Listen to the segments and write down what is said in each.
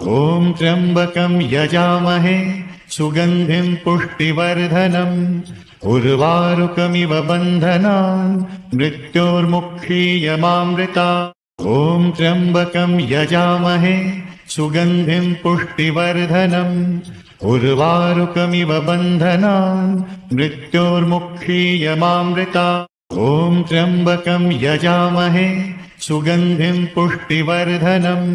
ॐ त्र्यम्बकं यजामहे सुगन्धिं पुष्टिवर्धनम् उर्वारुकमिव बन्धनान् मृत्योर्मुक्षीयमामृतात्। ॐ त्र्यम्बकं यजामहे सुगन्धिं पुष्टिवर्धनम् उर्वारुकमिव बन्धनान् मृत्योर्मुक्षीयमामृतात्। ॐ त्र्यम्बकं यजामहे सुगन्धिं पुष्टिवर्धनम्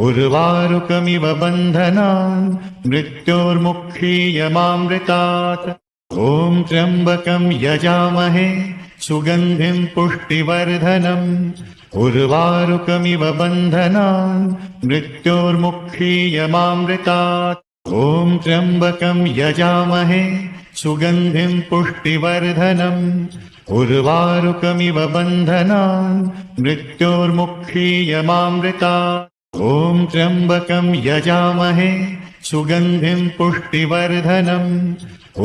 उर्वारुकमिव बन्धनान् मृत्योर्मुक्षीयमामृतात्। ॐ त्र्यम्बकं यजामहे सुगन्धिं पुष्टिवर्धनम् उर्वारुकमिव बन्धनान् मृत्योर्मुक्षीयमामृतात्। ॐ त्र्यम्बकं यजामहे सुगन्धिं पुष्टिवर्धनम् उर्वारुकमिव बन्धनान् मृत्योर्मुक्षीयमामृतात्। ॐ त्र्यम्बकं यजामहे सुगन्धिं पुष्टिवर्धनम्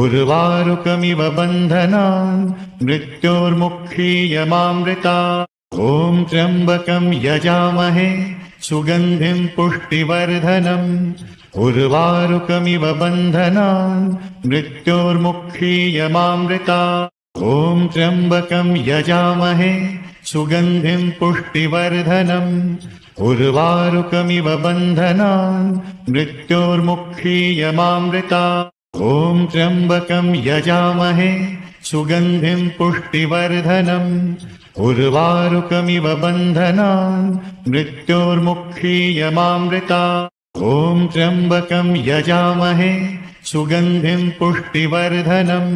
उर्वारुकमिव बन्धनान् मृत्योर्मुक्षीयमामृतात्। ॐ त्र्यम्बकं यजामहे सुगन्धिं पुष्टिवर्धनम् उर्वारुकमिव बन्धनान् मृत्योर्मुक्षीयमामृतात्। ॐ त्र्यम्बकं यजामहे सुगन्धिं पुष्टिवर्धनम् उर्वारुकमिव बन्धनान् मृत्योर्मुक्षीयमामृतात्। ॐ त्र्यम्बकं यजामहे सुगन्धिं पुष्टिवर्धनम् उर्वारुकमिव बन्धनान् मृत्योर्मुक्षीयमामृतात्। ॐ त्र्यम्बकं यजामहे सुगन्धिं पुष्टिवर्धनम्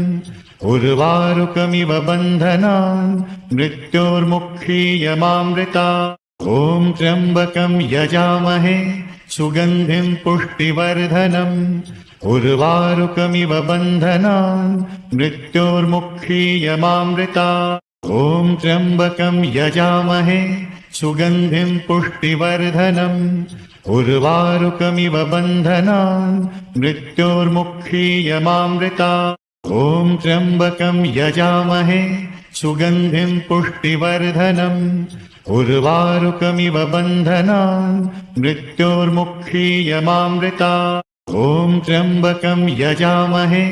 उर्वारुकमिव बन्धनान् मृत्योर्मुक्षीयमामृतात्। ॐ त्र्यम्बकं यजामहे सुगन्धिं पुष्टिवर्धनम् उर्वारुकमिव बन्धनान् मृत्योर्मुक्षीयमामृतात्। ॐ त्र्यम्बकं यजामहे सुगन्धिं पुष्टिवर्धनम् उर्वारुकमिव बन्धनान् मृत्योर्मुक्षीयमामृतात्। ॐ त्र्यम्बकं यजामहे सुगन्धिं पुष्टिवर्धनम् उर्वारुकमिव बन्धनान् मृत्योर्मुक्षीयमामृतात्। ॐ त्र्यम्बकं यजामहे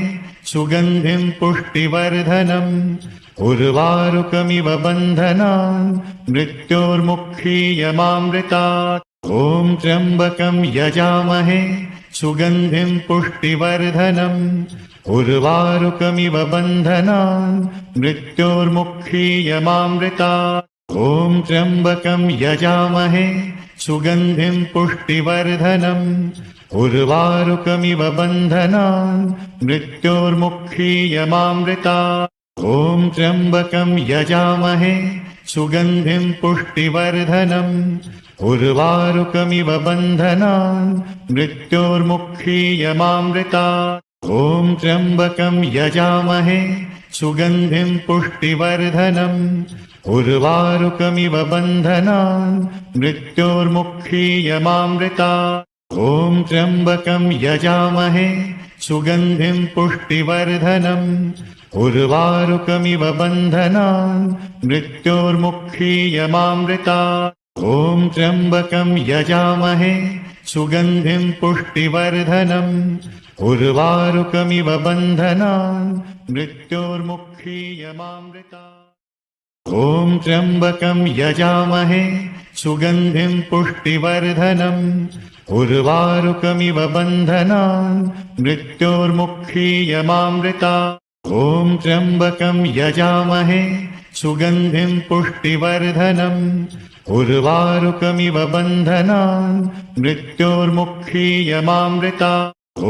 सुगन्धिं पुष्टिवर्धनम् उर्वारुकमिव बन्धनान् मृत्योर्मुक्षीयमामृतात्। ॐ त्र्यम्बकं यजामहे सुगन्धिं पुष्टिवर्धनम् उर्वारुकमिव बन्धनान् मृत्योर्मुक्षीयमामृतात्। ॐ त्र्यम्बकं यजामहे सुगन्धिं पुष्टिवर्धनम् उर्वारुकमिव बन्धनान् मृत्योर्मुक्षीयमामृतात्। ॐ त्र्यम्बकं यजामहे सुगन्धिं पुष्टिवर्धनम् उर्वारुकमिव बन्धनान् मृत्योर्मुक्षीयमामृतात्। ॐ त्र्यम्बकं यजामहे सुगन्धिं पुष्टिवर्धनम् उर्वारुकमिव बन्धनान् मृत्योर्मुक्षीयमामृतात्। ॐ त्र्यम्बकं यजामहे सुगन्धिं पुष्टिवर्धनम् उर्वारुकमिव बन्धनान् मृत्योर्मुक्षीयमामृतात्। ॐ त्र्यम्बकं यजामहे सुगन्धिं पुष्टिवर्धनम् उर्वारुकमिव बन्धनान् मृत्योर्मुक्षीयमामृतात्। ॐ त्र्यम्बकं यजामहे सुगन्धिं पुष्टिवर्धनम् उर्वारुकमिव बन्धनान् मृत्योर्मुक्षीयमामृतात्। ॐ त्र्यम्बकं यजामहे सुगन्धिं पुष्टिवर्धनम् उर्वारुकमिव बन्धनान् मृत्योर्मुक्षीयमामृतात्। ॐ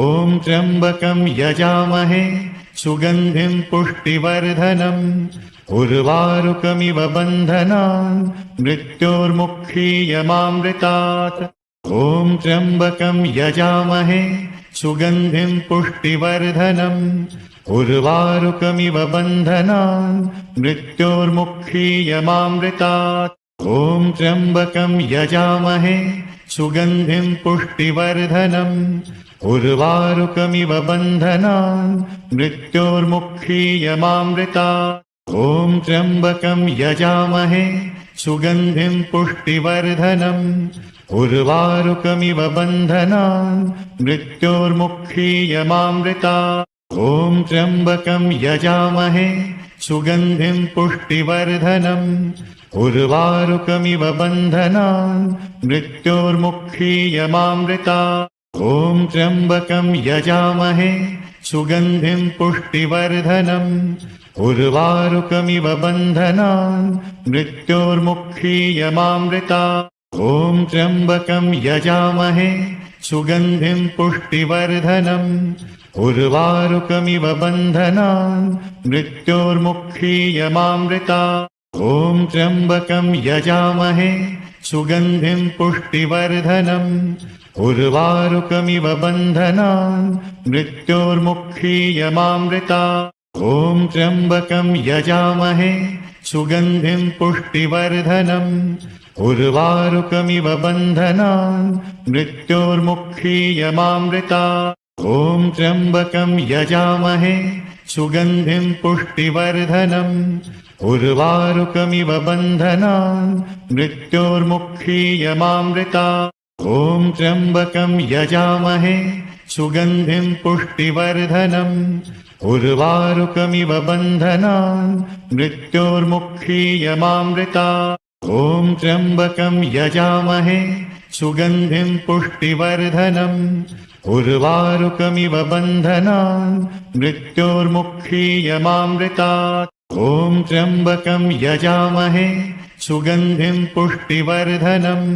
त्र्यम्बकं यजामहे सुगन्धिं पुष्टिवर्धनम् उर्वारुकमिव बन्धनान् मृत्योर्मुक्षीयमामृतात्। ॐ त्र्यम्बकं यजामहे सुगन्धिं पुष्टिवर्धनम् उर्वारुकमिव बन्धनान् मृत्योर्मुक्षीयमामृतात्। ॐ त्र्यम्बकं यजामहे सुगन्धिं पुष्टिवर्धनम् उर्वारुकमिव बन्धनान् मृत्योर्मुक्षीयमामृतात्। ॐ त्र्यम्बकं यजामहे सुगन्धिं पुष्टिवर्धनम् उर्वारुकमिव बन्धनान् मृत्योर्मुक्षीयमामृतात् ॐ त्र्यम्बकं यजामहे सुगन्धिं पुष्टिवर्धनम् उर्वारुकमिव बन्धनान् मृत्योर्मुक्षीयमामृतात् ॐ त्र्यम्बकं यजामहे सुगन्धिं पुष्टिवर्धनम् उर्वारुकमिव बन्धनान् मृत्योर्मुक्षीयमामृतात् ॐ त्र्यम्बकं यजामहे सुगन्धिं पुष्टिवर्धनम् उर्वारुकमिव बन्धनान् मृत्योर्मुक्षीयमामृतात् ॐ त्र्यम्बकं यजामहे सुगन्धिं पुष्टिवर्धनम् उर्वारुकमिव बन्धनान् मृत्योर्मुक्षीयमामृतात् ॐ त्र्यम्बकं यजामहे सुगन्धिं पुष्टिवर्धनम् उर्वारुकमिव बन्धनान् मृत्योर्मुक्षीयमामृतात् ॐ त्र्यम्बकं यजामहे सुगन्धिं पुष्टिवर्धनम् उर्वारुकमिव बन्धनान् मृत्योर्मुक्षीयमामृतात् ॐ त्र्यम्बकं यजामहे सुगन्धिं पुष्टिवर्धनम् उर्वारुकमिव बन्धनान् मृत्योर्मुक्षीयमामृतात् ॐ त्र्यम्बकं यजामहे सुगन्धिं पुष्टिवर्धनम् उर्वारुकमिव बन्धनान् मृत्योर्मुक्षीयमामृतात् ॐ त्र्यम्बकं यजामहे सुगन्धिं पुष्टिवर्धनम्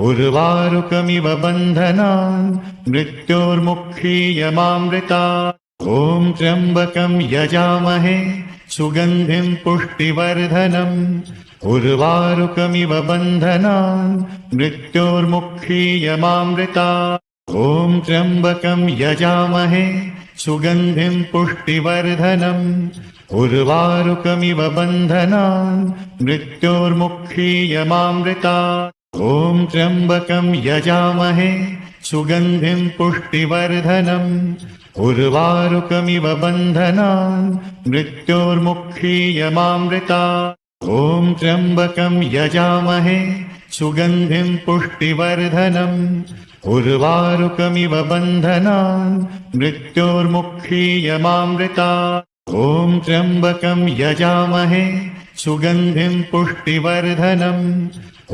उर्वारुकमिव बन्धनान् मृत्योर्मुक्षीयमामृतात् ॐ त्र्यम्बकं यजामहे सुगन्धिं पुष्टिवर्धनम् उर्वारुकमिव बन्धनान् मृत्योर्मुक्षीयमामृतात् ॐ त्र्यम्बकं यजामहे सुगन्धिं पुष्टिवर्धनम् उर्वारुकमिव बन्धनान् मृत्योर्मुक्षीयमामृतात् ॐ त्र्यम्बकं यजामहे सुगन्धिं पुष्टिवर्धनम् उर्वारुकमिव बन्धनान् मृत्योर्मुक्षीयमामृतात् ॐ त्र्यम्बकं यजामहे सुगन्धिं पुष्टिवर्धनम् उर्वारुकमिव बन्धनान् मृत्योर्मुक्षीयमामृतात् ॐ त्र्यम्बकं यजामहे सुगन्धिं पुष्टिवर्धनम्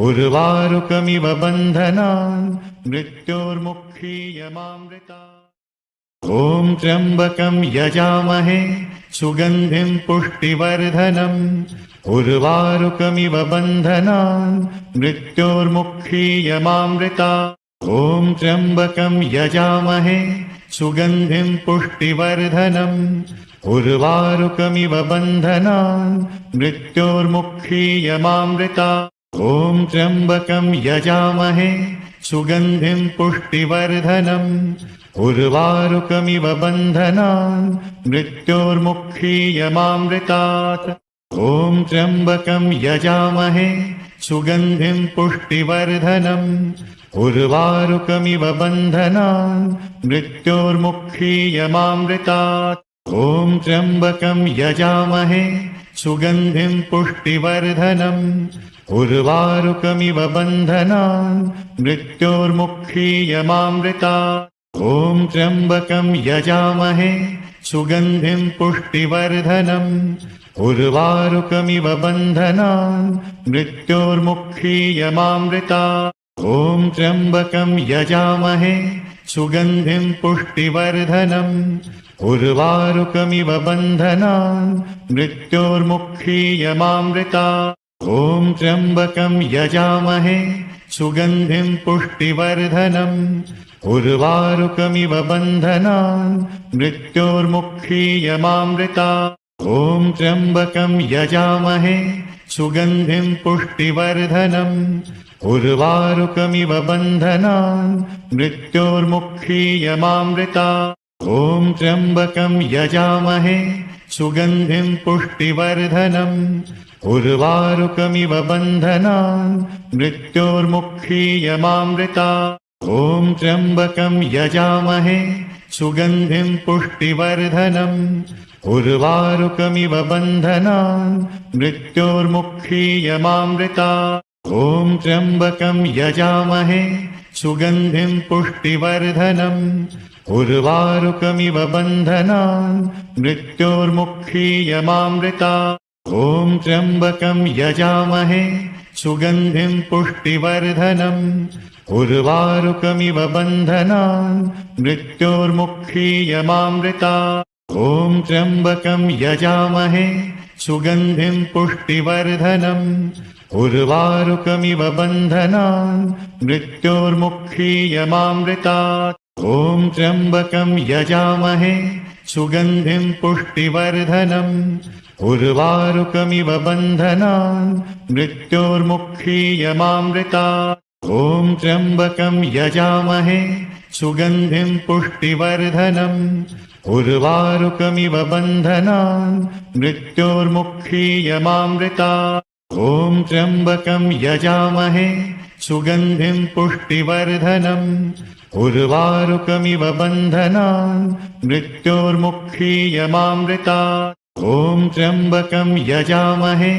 उर्वारुकमिव बन्धनान् मृत्योर्मुक्षीयमामृतात् ॐ त्र्यम्बकं यजामहे सुगन्धिं पुष्टिवर्धनम् उर्वारुकमिव बन्धनान् मृत्योर्मुक्षीयमामृतात् ॐ त्र्यम्बकं यजामहे सुगन्धिं पुष्टिवर्धनम् उर्वारुकमिव बन्धनान् मृत्योर्मुक्षीयमामृतात् ॐ त्र्यम्बकं यजामहे सुगन्धिं पुष्टिवर्धनम् उर्वारुकमिव बन्धनान् मृत्योर्मुक्षीयमामृतात् ॐ त्र्यम्बकं यजामहे सुगन्धिं पुष्टिवर्धनम् उर्वारुकमिव बन्धनान् मृत्योर्मुक्षीयमामृतात् ॐ त्र्यम्बकं यजामहे सुगन्धिं पुष्टिवर्धनम् उर्वारुकमिव बन्धनान् मृत्योर्मुक्षीयमामृतात् ॐ त्र्यम्बकं यजामहे सुगन्धिं पुष्टिवर्धनम् उर्वारुकमिव बन्धनान् मृत्योर्मुक्षीयमामृतात् ॐ त्र्यम्बकं यजामहे सुगन्धिं पुष्टिवर्धनम् उर्वारुकमिव बन्धनान् मृत्योर्मुक्षीयमामृतात् ॐ त्र्यम्बकं यजामहे सुगन्धिं पुष्टिवर्धनम् उर्वारुकमिव बन्धनान् मृत्योर्मुक्षीयमामृतात् ॐ त्र्यम्बकं यजामहे सुगन्धिं पुष्टिवर्धनम् उर्वारुकमिव बन्धनान् मृत्योर्मुक्षीयमामृतात् ॐ त्र्यम्बकं यजामहे सुगन्धिं पुष्टिवर्धनम् उर्वारुकमिव बन्धनान् मृत्योर्मुक्षीयमामृतात् ॐ त्र्यम्बकं यजामहे सुगन्धिं पुष्टिवर्धनम् उर्वारुकमिव बन्धनान् मृत्योर्मुक्षीयमामृतात् ॐ त्र्यम्बकं यजामहे सुगन्धिं पुष्टिवर्धनम् उर्वारुकमिव बन्धनान् मृत्योर्मुक्षीयमामृतात् ॐ त्र्यम्बकं यजामहे सुगन्धिं पुष्टिवर्धनम् उर्वारुकमिव बन्धनान् मृत्योर्मुक्षीयमामृतात् ॐ त्र्यम्बकं यजामहे सुगन्धिं पुष्टिवर्धनम् उर्वारुकमिव बन्धनान् मृत्योर्मुक्षीयमामृतात् ॐ त्र्यम्बकं यजामहे सुगन्धिं पुष्टिवर्धनम् उर्वारुकमिव बन्धनान् मृत्योर्मुक्षीयमामृतात् ॐ त्र्यम्बकं यजामहे सुगन्धिं पुष्टिवर्धनम् उर्वारुकमिव बन्धनान् मृत्योर्मुक्षीयमामृतात् ॐ त्र्यम्बकं यजामहे सुगन्धिं पुष्टिवर्धनम् उर्वारुकमिव बन्धनान् मृत्योर्मुक्षीयमामृतात् ॐ त्र्यम्बकं यजामहे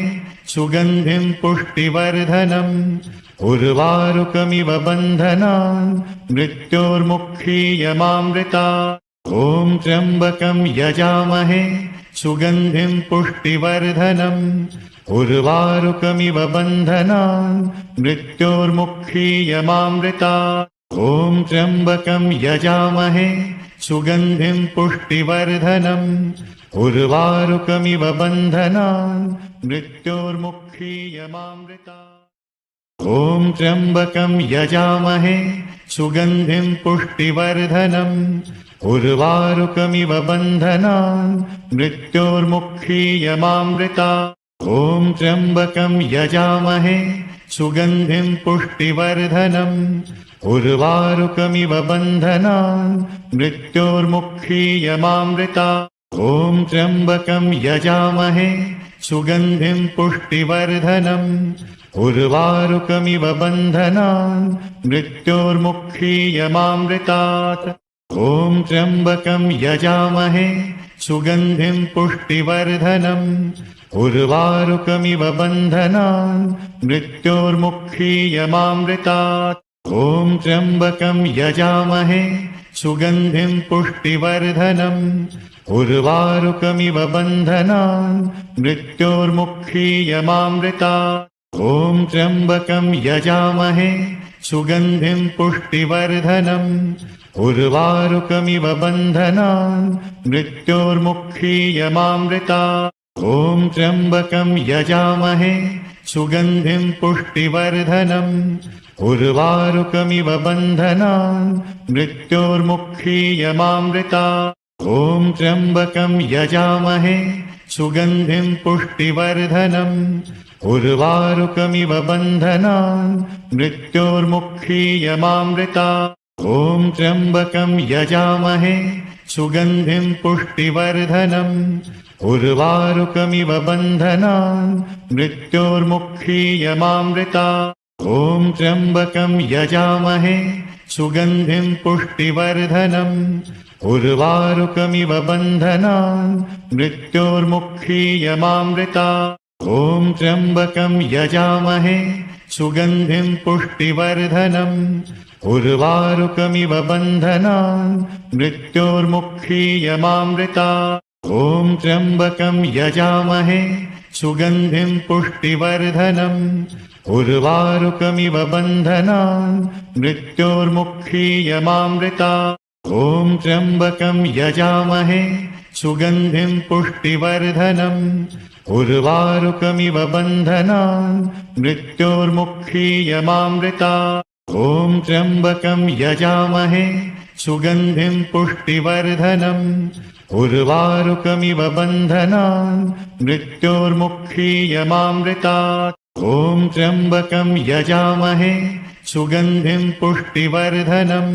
सुगन्धिं पुष्टिवर्धनम् उर्वारुकमिव बन्धनान् मृत्योर्मुक्षीयमामृतात् ॐ त्र्यम्बकं यजामहे सुगन्धिं पुष्टिवर्धनम् उर्वारुकमिव बन्धनान् मृत्योर्मुक्षीयमामृतात् ॐ त्र्यम्बकं यजामहे सुगन्धिं पुष्टिवर्धनम् उर्वारुकमिव बन्धनान् मृत्योर्मुक्षीयमामृतात् ॐ त्र्यम्बकं यजामहे सुगन्धिं पुष्टिवर्धनम् उर्वारुकमिव बन्धनान् मृत्योर्मुक्षीयमामृतात् ॐ त्र्यम्बकं यजामहे सुगन्धिं पुष्टिवर्धनम् उर्वारुकमिव बन्धनान् मृत्योर्मुक्षीयमामृतात् ॐ त्र्यम्बकं यजामहे सुगन्धिं पुष्टिवर्धनम् उर्वारुकमिव बन्धनान् मृत्योर्मुक्षीयमामृतात् ॐ त्र्यम्बकं यजामहे सुगन्धिं पुष्टिवर्धनम् उर्वारुकमिव बन्धनान् मृत्योर्मुक्षीयमामृतात् ॐ त्र्यम्बकं यजामहे सुगन्धिं पुष्टिवर्धनम् उर्वारुकमिव बन्धनान् मृत्योर्मुक्षीयमामृतात् ॐ त्र्यम्बकं यजामहे सुगन्धिं पुष्टिवर्धनम् उर्वारुकमिव बन्धनान् मृत्योर्मुक्षीयमामृतात् ॐ त्र्यम्बकं यजामहे सुगन्धिं पुष्टिवर्धनम् उर्वारुकमिव बन्धनान् मृत्योर्मुक्षीयमामृतात् ॐ त्र्यम्बकं यजामहे सुगन्धिं पुष्टिवर्धनम् उर्वारुकमिव बन्धनान् मृत्योर्मुक्षीयमामृतात् ॐ त्र्यम्बकं यजामहे सुगन्धिं पुष्टिवर्धनम् उर्वारुकमिव बन्धनान् मृत्योर्मुक्षीयमामृतात् ॐ त्र्यम्बकं यजामहे सुगन्धिं पुष्टिवर्धनम् उर्वारुकमिव बन्धनान् मृत्योर्मुक्षीयमामृतात् ॐ त्र्यम्बकं यजामहे सुगन्धिं पुष्टिवर्धनम् उर्वारुकमिव बन्धनान् मृत्योर्मुक्षीयमामृतात् ॐ त्र्यम्बकं यजामहे सुगन्धिं पुष्टिवर्धनम् उर्वारुकमिव बन्धनान् मृत्योर्मुक्षीयमामृतात् ॐ त्र्यम्बकं यजामहे सुगन्धिं पुष्टिवर्धनम् उर्वारुकमिव बन्धनान् मृत्योर्मुक्षीयमामृतात् ॐ त्र्यम्बकं यजामहे सुगन्धिं पुष्टिवर्धनम् उर्वारुकमिव बन्धनान् मृत्योर्मुक्षीयमामृतात् ॐ त्र्यम्बकं यजामहे सुगन्धिं पुष्टिवर्धनम्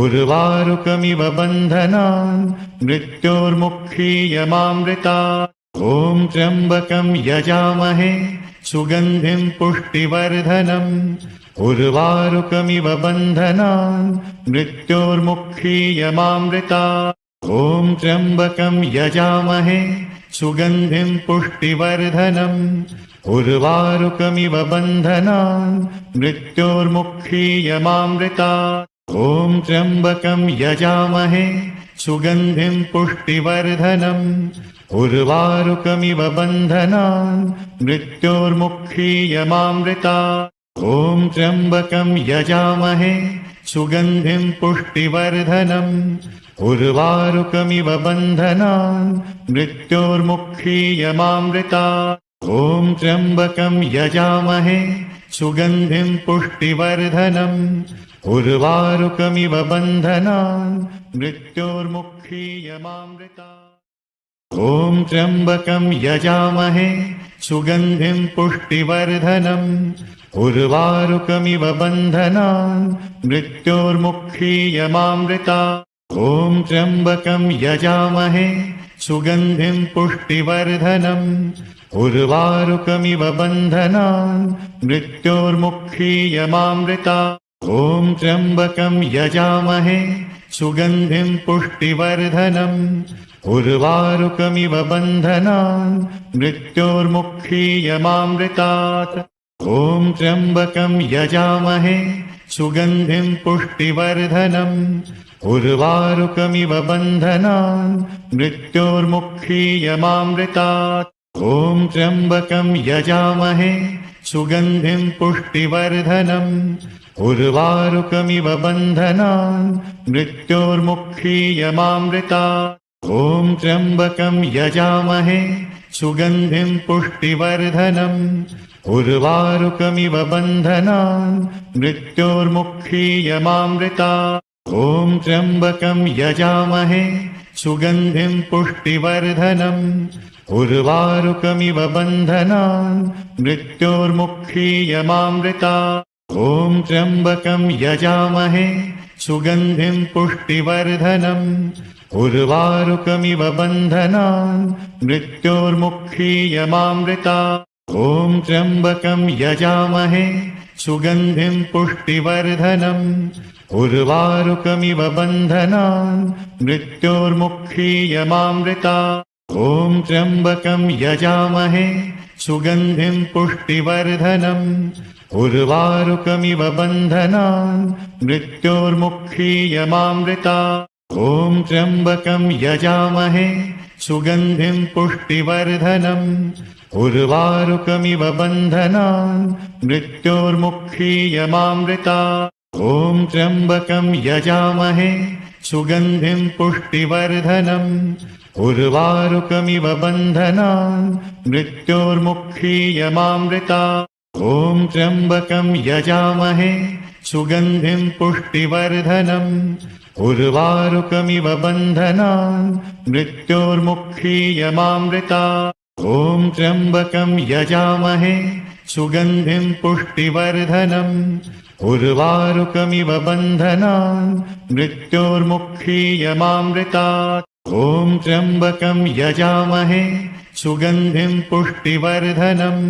उर्वारुकमिव बन्धनान् मृत्योर्मुक्षीयमामृतात् ॐ त्र्यम्बकं यजामहे सुगन्धिं पुष्टिवर्धनम् उर्वारुकमिव बन्धनान् मृत्योर्मुक्षीयमामृतात् ॐ त्र्यम्बकं यजामहे सुगन्धिं पुष्टिवर्धनम् उर्वारुकमिव बन्धनान् मृत्योर्मुक्षीयमामृतात्। ॐ त्र्यम्बकं यजामहे सुगन्धिं पुष्टिवर्धनम् उर्वारुकमिव बन्धनान् मृत्योर्मुक्षीयमामृतात्। ॐ त्र्यम्बकं यजामहे सुगन्धिं पुष्टिवर्धनम् उर्वारुकमिव बन्धनान् मृत्योर्मुक्षीयमामृतात्। ॐ त्र्यम्बकं यजामहे सुगन्धिं पुष्टिवर्धनम् उर्वारुकमिव बन्धनान् मृत्योर्मुक्षीयमामृतात्। ॐ त्र्यम्बकं यजामहे सुगन्धिं पुष्टिवर्धनम् उर्वारुकमिव बन्धनान् मृत्योर्मुक्षीयमामृतात्। ॐ त्र्यम्बकं यजामहे सुगन्धिं पुष्टिवर्धनम् उर्वारुकमिव बन्धनान् मृत्योर्मुक्षीयमामृतात्। ॐ त्र्यम्बकं यजामहे सुगन्धिं पुष्टिवर्धनम् उर्वारुकमिव बन्धनान् मृत्योर्मुक्षीयमामृतात्। ॐ त्र्यम्बकं यजामहे सुगन्धिं पुष्टिवर्धनम् उर्वारुकमिव बन्धनान् मृत्योर्मुक्षीयमामृतात्। ॐ त्र्यम्बकं यजामहे सुगन्धिं पुष्टिवर्धनम् उर्वारुकमिव बन्धनान् मृत्योर्मुक्षीयमामृतात्। ॐ त्र्यम्बकं यजामहे सुगन्धिं पुष्टिवर्धनम् उर्वारुकमिव बन्धनान् मृत्योर्मुक्षीयमामृतात्। ॐ त्र्यम्बकं यजामहे सुगन्धिं पुष्टिवर्धनम् उर्वारुकमिव बन्धनान् मृत्योर्मुक्षीयमामृतात्। ॐ त्र्यम्बकं यजामहे सुगन्धिं पुष्टिवर्धनम् उर्वारुकमिव बन्धनान् मृत्योर्मुक्षीयमामृतात्। ॐ त्र्यम्बकं यजामहे सुगन्धिं पुष्टिवर्धनम् उर्वारुकमिव बन्धनान् मृत्योर्मुक्षीयमामृतात्। ॐ त्र्यम्बकं यजामहे सुगन्धिं पुष्टिवर्धनम् उर्वारुकमिव बन्धनान् मृत्योर्मुक्षीयमामृतात्। ॐ त्र्यम्बकं यजामहे सुगन्धिं पुष्टिवर्धनम् उर्वारुकमिव बन्धनान् मृत्योर्मुक्षीयमामृतात्। ॐ त्र्यम्बकं यजामहे सुगन्धिं पुष्टिवर्धनम् उर्वारुकमिव बन्धनान् मृत्योर्मुक्षीयमामृतात्। ॐ त्र्यम्बकं यजामहे सुगन्धिं पुष्टिवर्धनम् उर्वारुकमिव बन्धनान् मृत्योर्मुक्षीयमामृतात्। ॐ त्र्यम्बकं यजामहे सुगन्धिं पुष्टिवर्धनम् उर्वारुकमिव बन्धनान् मृत्योर्मुक्षीयमामृतात्। ॐ त्र्यम्बकं यजामहे सुगन्धिं पुष्टिवर्धनम्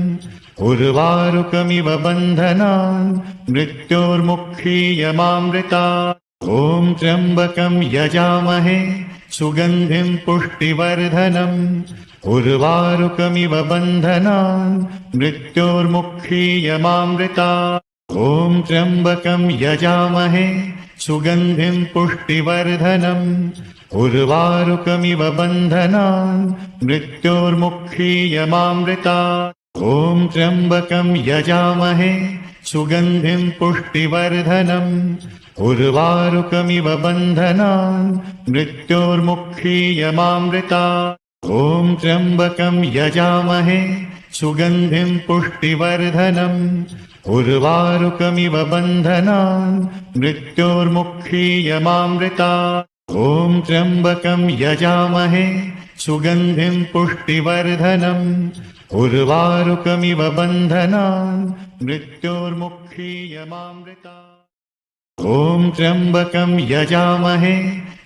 उर्वारुकमिव बन्धनान् मृत्योर्मुक्षीयमामृतात्। ॐ त्र्यम्बकं यजामहे सुगन्धिं पुष्टिवर्धनम् उर्वारुकमिव बन्धनान् मृत्योर्मुक्षीयमामृतात्। ॐ त्र्यम्बकं यजामहे सुगन्धिं पुष्टिवर्धनम् उर्वारुकमिव बन्धनान् मृत्योर्मुक्षीयमामृतात्। ॐ त्र्यम्बकं यजामहे सुगन्धिं पुष्टिवर्धनम् उर्वारुकमिव बन्धनान् मृत्योर्मुक्षीयमामृतात्। ॐ त्र्यम्बकं यजामहे सुगन्धिं पुष्टिवर्धनम् उर्वारुकमिव बन्धनान् मृत्योर्मुक्षीयमामृतात्। ॐ त्र्यम्बकं यजामहे सुगन्धिं पुष्टिवर्धनम् उर्वारुकमिव बन्धनान् मृत्योर्मुक्षीयमामृतात्। ॐ त्र्यम्बकं यजामहे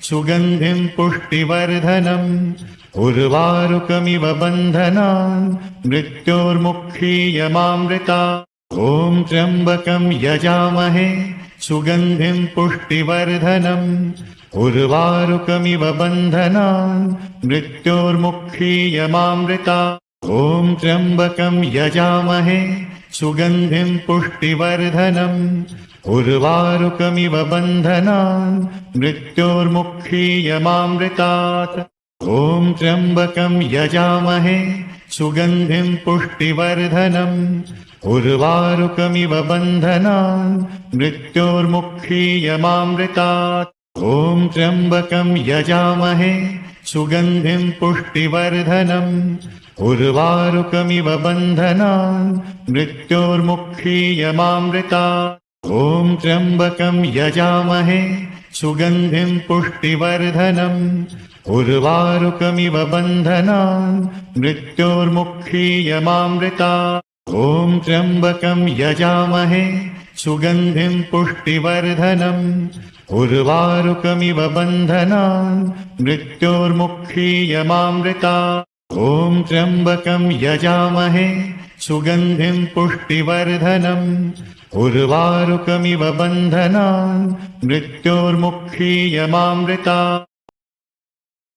सुगन्धिं पुष्टिवर्धनम् उर्वारुकमिव बन्धनान् मृत्योर्मुक्षीयमामृतात्। ॐ त्र्यम्बकं यजामहे सुगन्धिं पुष्टिवर्धनम् उर्वारुकमिव बन्धनान् मृत्योर्मुक्षीयमामृतात्। ॐ त्र्यम्बकं यजामहे सुगन्धिं पुष्टिवर्धनम् उर्वारुकमिव बन्धनान् मृत्योर्मुक्षीयमामृतात् ॐ त्र्यम्बकं यजामहे सुगन्धिं पुष्टिवर्धनम् उर्वारुकमिव बन्धनान् मृत्योर्मुक्षीयमामृतात् ॐ त्र्यम्बकं यजामहे सुगन्धिं पुष्टिवर्धनम् उर्वारुकमिव बन्धनान् मृत्योर्मुक्षीयमामृतात् ॐ त्र्यम्बकं यजामहे सुगन्धिं पुष्टिवर्धनम् उर्वारुकमिव बन्धनान् मृत्योर्मुक्षीयमामृतात् ॐ त्र्यम्बकं यजामहे सुगन्धिं पुष्टिवर्धनम् उर्वारुकमिव बन्धनान् मृत्योर्मुक्षीयमामृतात् ॐ त्र्यम्बकं यजामहे सुगन्धिं पुष्टिवर्धनम् उर्वारुकमिव बन्धनान् मृत्योर्मुक्षीयमामृतात्